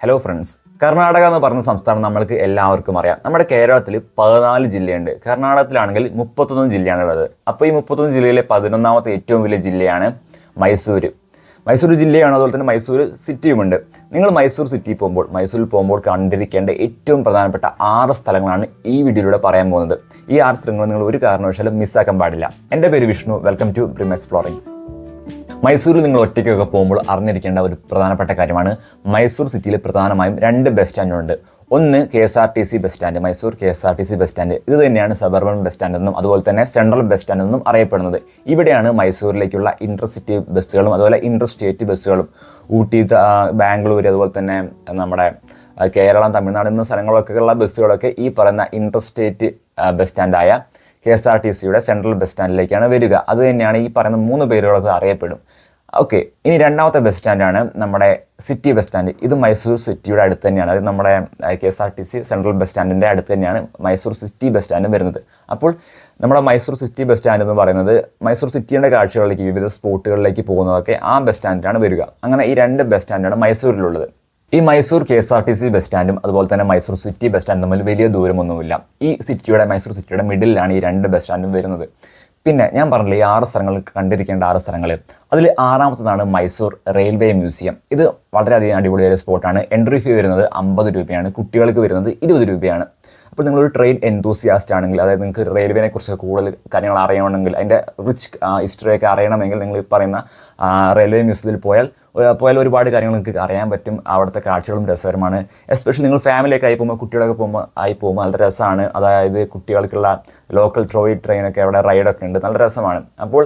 Hello friends, Karnataka എന്ന് പറഞ്ഞ സംസ്ഥാനം നമ്മൾക്ക് എല്ലാവർക്കും അറിയാം. നമ്മുടെ കേരളത്തിൽ 14 ജില്ലയുണ്ട്. കർണാടകത്തിലാണെങ്കിൽ 31 ജില്ലയാണുള്ളത്. അപ്പോൾ ഈ 31 ജില്ലയിലെ 11ാമത്തെ ഏറ്റവും വലിയ ജില്ലയാണ് മൈസൂർ. മൈസൂർ ജില്ലയാണ്, അതുപോലെ തന്നെ മൈസൂർ സിറ്റിയുമുണ്ട്. നിങ്ങൾ മൈസൂർ സിറ്റിയിൽ മൈസൂരിൽ പോകുമ്പോൾ കണ്ടിരിക്കേണ്ട ഏറ്റവും പ്രധാനപ്പെട്ട 6 സ്ഥലങ്ങളാണ് ഈ വീഡിയോയിലൂടെ പറയാൻ പോകുന്നത്. ഈ 6 സ്ഥലങ്ങൾ നിങ്ങൾ ഒരു കാരണവശാലും മിസ്സാക്കാൻ പാടില്ല. എൻ്റെ പേര് Vishnu. Welcome to brim exploring. മൈസൂരിൽ നിങ്ങൾ ഒറ്റയ്ക്കൊക്കെ പോകുമ്പോൾ അറിഞ്ഞിരിക്കേണ്ട ഒരു പ്രധാനപ്പെട്ട കാര്യമാണ്, മൈസൂർ സിറ്റിയിൽ പ്രധാനമായും 2 ബസ് സ്റ്റാൻഡുണ്ട്. ഒന്ന് KSRTC bus stand, Mysore KSRTC bus stand. ഇത് തന്നെയാണ് സബർബൻ ബസ് സ്റ്റാൻഡ് എന്നും അതുപോലെ തന്നെ സെൻട്രൽ ബസ് സ്റ്റാൻഡ് എന്നും അറിയപ്പെടുന്നത്. ഇവിടെയാണ് മൈസൂരിലേക്കുള്ള ഇൻ്റർസിറ്റി ബസ്സുകളും അതുപോലെ ഇൻ്റർ സ്റ്റേറ്റ് ബസ്സുകളും, ഊട്ടി, ബാംഗ്ലൂർ, അതുപോലെ തന്നെ നമ്മുടെ കേരളം, തമിഴ്നാട് എന്ന സ്ഥലങ്ങളൊക്കെയുള്ള ബസ്സുകളൊക്കെ ഈ പറയുന്ന ഇൻ്റർ സ്റ്റേറ്റ് ബസ് സ്റ്റാൻഡായ KSRTCയുടെ സെൻട്രൽ ബസ് സ്റ്റാൻഡിലേക്കാണ് വരിക. അത് തന്നെയാണ് ഈ പറയുന്ന 3 പേരുകളൊക്കെ അറിയപ്പെടും. ഓക്കെ, ഇനി രണ്ടാമത്തെ ബസ് സ്റ്റാൻഡാണ് നമ്മുടെ സിറ്റി ബസ് സ്റ്റാൻഡ്. ഇത് മൈസൂർ സിറ്റിയുടെ അടുത്ത് തന്നെയാണ്. അത് നമ്മുടെ KSRTC സെൻട്രൽ ബസ് സ്റ്റാൻഡിൻ്റെ അടുത്ത് തന്നെയാണ് മൈസൂർ സിറ്റി ബസ് സ്റ്റാൻഡ് വരുന്നത്. അപ്പോൾ നമ്മുടെ മൈസൂർ സിറ്റി ബസ് സ്റ്റാൻഡ് എന്ന് പറയുന്നത് മൈസൂർ സിറ്റിയുടെ കാഴ്ചകളിലേക്ക്, വിവിധ സ്പോട്ടുകളിലേക്ക് പോകുന്നതൊക്കെ ആ ബസ് സ്റ്റാൻഡിലാണ് വരിക. അങ്ങനെ ഈ 2 ബസ് സ്റ്റാൻഡാണ് മൈസൂരിലുള്ളത്. ഈ മൈസൂർ KSRTC ബസ് സ്റ്റാൻഡും അതുപോലെ തന്നെ മൈസൂർ സിറ്റി ബസ് സ്റ്റാൻഡും തമ്മിൽ വലിയ ദൂരമൊന്നുമില്ല. ഈ മൈസൂർ സിറ്റിയുടെ മിഡിലാണ് ഈ 2 ബസ് സ്റ്റാൻഡും വരുന്നത്. പിന്നെ ഞാൻ പറഞ്ഞില്ല, ഈ 6 സ്ഥലങ്ങൾ കണ്ടിരിക്കേണ്ട 6 സ്ഥലങ്ങൾ. അതിൽ 6ാമത്തതാണ് മൈസൂർ റെയിൽവേ മ്യൂസിയം. ഇത് വളരെയധികം അടിപൊളിയായ സ്പോട്ടാണ്. എൻട്രി ഫീ വരുന്നത് 50 രൂപയാണ്, കുട്ടികൾക്ക് വരുന്നത് 20 രൂപയാണ്. അപ്പോൾ നിങ്ങളൊരു ട്രെയിൻ എൻതൂസിയാസ്റ്റ് ആണെങ്കിൽ, അതായത് നിങ്ങൾക്ക് റെയിൽവേനെ കുറിച്ച് കൂടുതൽ കാര്യങ്ങൾ അറിയണമെങ്കിൽ, അതിൻ്റെ റിച്ച് ഹിസ്റ്ററിയൊക്കെ അറിയണമെങ്കിൽ നിങ്ങൾ ഈ പറയുന്ന റെയിൽവേ മ്യൂസിയത്തിൽ പോയാൽ ഒരുപാട് കാര്യങ്ങൾ നിങ്ങൾക്ക് അറിയാൻ പറ്റും. അവിടുത്തെ കാഴ്ചകളും രസകരമാണ്. എസ്പെഷ്യലി നിങ്ങൾ ഫാമിലിയൊക്കെ പോകുമ്പോൾ, കുട്ടികളൊക്കെ പോകുമ്പോൾ നല്ല രസമാണ്. അതായത് കുട്ടികൾക്കുള്ള ലോക്കൽ ടോയ് ട്രെയിനൊക്കെ അവിടെ റൈഡൊക്കെ ഉണ്ട്, നല്ല രസമാണ്. അപ്പോൾ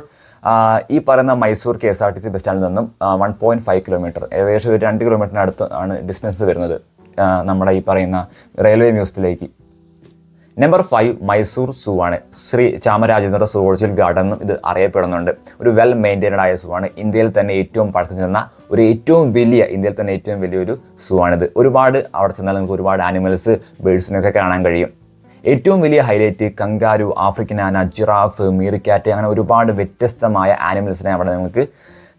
ഈ പറയുന്ന മൈസൂർ KSRTC ബസ് സ്റ്റാൻഡിൽ നിന്നും 1.5 കിലോമീറ്റർ, ഏകദേശം ഒരു 2 കിലോമീറ്ററിനടുത്ത് ആണ് ഡിസ്റ്റൻസ് വരുന്നത് നമ്മുടെ ഈ പറയുന്ന റെയിൽവേ മ്യൂസിയത്തിലേക്ക്. നമ്പർ 5 മൈസൂർ സൂ ആണ്. ശ്രീ ചാമരാജേന്ദ്ര സുവോളജിക്കൽ ഗാർഡൻ എന്നും ഇത് അറിയപ്പെടുന്നുണ്ട്. ഒരു വെൽ മെയിൻറ്റൈൻഡ് ആയ സൂ ആണ്. ഇന്ത്യയിൽ തന്നെ ഏറ്റവും പഴക്കം ചെന്ന ഇന്ത്യയിൽ തന്നെ ഏറ്റവും വലിയൊരു സൂ ആണിത്. അവിടെ ചെന്നാൽ നിങ്ങൾക്ക് ഒരുപാട് ആനിമൽസ്, ബേഡ്സിനൊക്കെ കാണാൻ കഴിയും. ഏറ്റവും വലിയ ഹൈലൈറ്റ് കങ്കാരു, ആഫ്രിക്കൻ ആന, ജിറാഫ്, മീറിക്കാറ്റ്, അങ്ങനെ ഒരുപാട് വ്യത്യസ്തമായ ആനിമൽസിനെ അവിടെ നിങ്ങൾക്ക്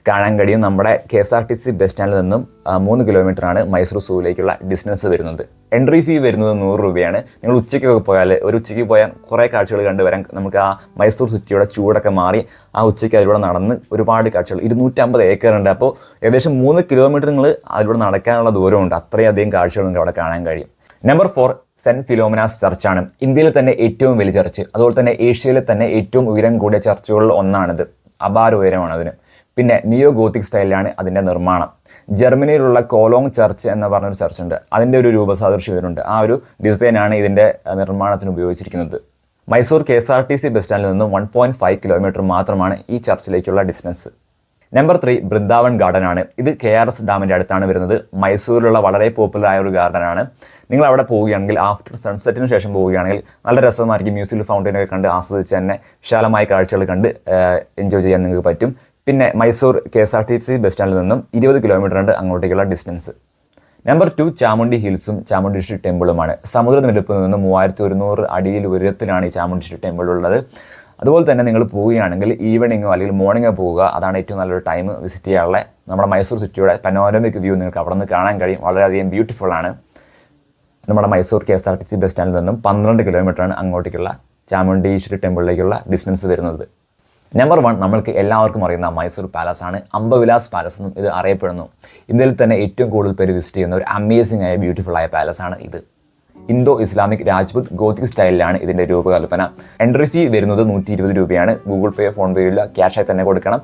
കാണാൻ കഴിയും. നമ്മുടെ KSRTC ബസ് സ്റ്റാൻഡിൽ നിന്നും 3 കിലോമീറ്ററാണ് മൈസൂർ സൂവിലേക്കുള്ള ഡിസ്റ്റൻസ് വരുന്നത്. എൻട്രി ഫീ വരുന്നത് 100 രൂപയാണ്. നിങ്ങൾ ഉച്ചയ്ക്കൊക്കെ പോയാൽ, ഒരു ഉച്ചയ്ക്ക് പോയാൽ കുറേ കാഴ്ചകൾ കണ്ടുവരാൻ, നമുക്ക് ആ മൈസൂർ സിറ്റിയുടെ ചൂടൊക്കെ മാറി ആ ഉച്ചയ്ക്ക് അതിലൂടെ നടന്ന് ഒരുപാട് കാഴ്ചകൾ, 250 ഏക്കറുണ്ട്. അപ്പോൾ ഏകദേശം 3 കിലോമീറ്റർ നിങ്ങൾ അതിലൂടെ നടക്കാനുള്ള ദൂരമുണ്ട്. അത്രയധികം കാഴ്ചകൾ നിങ്ങൾക്ക് അവിടെ കാണാൻ കഴിയും. നമ്പർ 4 സെൻറ്റ് ഫിലോമിനാസ് ചർച്ചാണ്. ഇന്ത്യയിൽ തന്നെ ഏറ്റവും വലിയ ചർച്ച്, അതുപോലെ തന്നെ ഏഷ്യയിലെ തന്നെ ഏറ്റവും ഉയരം കൂടിയ ചർച്ചുകളിൽ ഒന്നാണിത്. അപാര ഉയരമാണ് അതിന്. പിന്നെ നിയോ ഗോത്തിക് സ്റ്റൈലിലാണ് അതിൻ്റെ നിർമ്മാണം. ജർമ്മനിയിലുള്ള കോലോങ് ചർച്ച് എന്ന് പറഞ്ഞൊരു ചർച്ചുണ്ട്, അതിൻ്റെ ഒരു രൂപസാദൃശ്യം ഇതിനുണ്ട്. ആ ഒരു ഡിസൈനാണ് ഇതിൻ്റെ നിർമ്മാണത്തിന് ഉപയോഗിച്ചിരിക്കുന്നത്. മൈസൂർ KSRTC ബസ് സ്റ്റാൻഡിൽ നിന്നും 1.5 കിലോമീറ്റർ മാത്രമാണ് ഈ ചർച്ചിലേക്കുള്ള ഡിസ്റ്റൻസ്. നമ്പർ 3 ബൃന്ദാവൻ ഗാർഡൻ ആണ്. ഇത് KRS ഡാമിൻ്റെ അടുത്താണ് വരുന്നത്. മൈസൂരിലുള്ള വളരെ പോപ്പുലറായ ഒരു ഗാർഡനാണ്. നിങ്ങൾ അവിടെ പോവുകയാണെങ്കിൽ, ആഫ്റ്റർ സൺസെറ്റിന് ശേഷം പോവുകയാണെങ്കിൽ നല്ല രസമായിരിക്കും. മ്യൂസിക്കൽ ഫൗണ്ടൈനൊക്കെ കണ്ട് ആസ്വദിച്ച് തന്നെ വിശാലമായ കാഴ്ചകൾ കണ്ട് എൻജോയ് ചെയ്യാൻ നിങ്ങൾക്ക് പറ്റും. പിന്നെ മൈസൂർ KSRTC ബസ് സ്റ്റാൻഡിൽ നിന്നും 20 കിലോമീറ്റർ ഉണ്ട് അങ്ങോട്ടേക്കുള്ള ഡിസ്റ്റൻസ്. നമ്പർ 2 ചാമുണ്ഡി ഹിൽസും ചാമുണ്ഡേശ്വരി ടെമ്പിളുമാണ്. സമുദ്രനിരപ്പിൽ നിന്ന് 3100 അടിയിൽ ഉയരത്തിലാണ് ഈ ചാമുണ്ഡേശ്വരി ടെമ്പിൾ ഉള്ളത്. അതുപോലെ തന്നെ നിങ്ങൾ പോവുകയാണെങ്കിൽ ഈവനിങ്ങോ അല്ലെങ്കിൽ മോർണിംഗോ പോവുക, അതാണ് ഏറ്റവും നല്ലൊരു ടൈം വിസിറ്റ് ചെയ്യാനുള്ള. നമ്മുടെ മൈസൂർ സിറ്റിയുടെ പനോരമിക് വ്യൂ നിങ്ങൾക്ക് അവിടെ നിന്ന് കാണാൻ കഴിയും. വളരെയധികം ബ്യൂട്ടിഫുൾ ആണ്. നമ്മുടെ മൈസൂർ KSRTC ബസ് സ്റ്റാൻഡിൽ നിന്നും 12 കിലോമീറ്ററാണ് അങ്ങോട്ടേക്കുള്ള ചാമുണ്ഡേശ്വരി ടെമ്പിളിലേക്കുള്ള ഡിസ്റ്റൻസ് വരുന്നത്. നമ്പർ 1 നമ്മൾക്ക് എല്ലാവർക്കും അറിയുന്ന മൈസൂർ പാലസ് ആണ്. അംബവിലാസ് പാലസ് എന്നും ഇത് അറിയപ്പെടുന്നു. ഇന്ത്യയിൽ തന്നെ ഏറ്റവും കൂടുതൽ പേര് വിസിറ്റ് ചെയ്യുന്ന ഒരു അമേസിംഗ് ആയ ബ്യൂട്ടിഫുൾ ആയ പാലസ് ആണ് ഇത്. ഇന്തോ ഇസ്ലാമിക് രാജ്പുത് ഗോത്തിക് സ്റ്റൈലിലാണ് ഇതിൻ്റെ രൂപകൽപ്പന. എൻട്രി ഫീ വരുന്നത് 120 രൂപയാണ്. ഗൂഗിൾ പേ, ഫോൺ പേ ഇല്ല, ക്യാഷായി തന്നെ കൊടുക്കണം.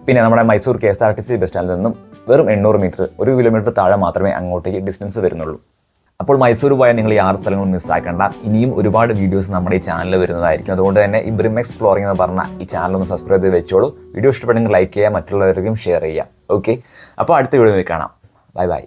പിന്നെ നമ്മുടെ മൈസൂർ KSRTC ബസ് സ്റ്റാൻഡിൽ നിന്നും വെറും 800 മീറ്റർ, 1 കിലോമീറ്റർ താഴെ മാത്രമേ അങ്ങോട്ടേക്ക് ഡിസ്റ്റൻസ് വരുന്നുള്ളൂ. അപ്പോൾ മൈസൂർ പോയാൽ നിങ്ങൾ ഈ 6 സ്ഥലങ്ങളും മിസ്സാക്കേണ്ട. ഇനിയും ഒരുപാട് വീഡിയോസ് നമ്മുടെ ഈ ചാനലിൽ വരുന്നതായിരിക്കും. അതുകൊണ്ട് തന്നെ ഈ ബ്രിം എക്സ്പ്ലോറിംഗ് എന്ന് പറഞ്ഞ ഈ ചാനൽ ഒന്ന് സബ്സ്ക്രൈബ് ചെയ്ത് വെച്ചോളൂ. വീഡിയോ ഇഷ്ടപ്പെട്ടെങ്കിൽ ലൈക്ക് ചെയ്യുക, മറ്റുള്ളവർക്കും ഷെയർ ചെയ്യുക. ഓക്കെ, അപ്പോൾ അടുത്ത വീഡിയോയിൽ കാണാം. Bye bye.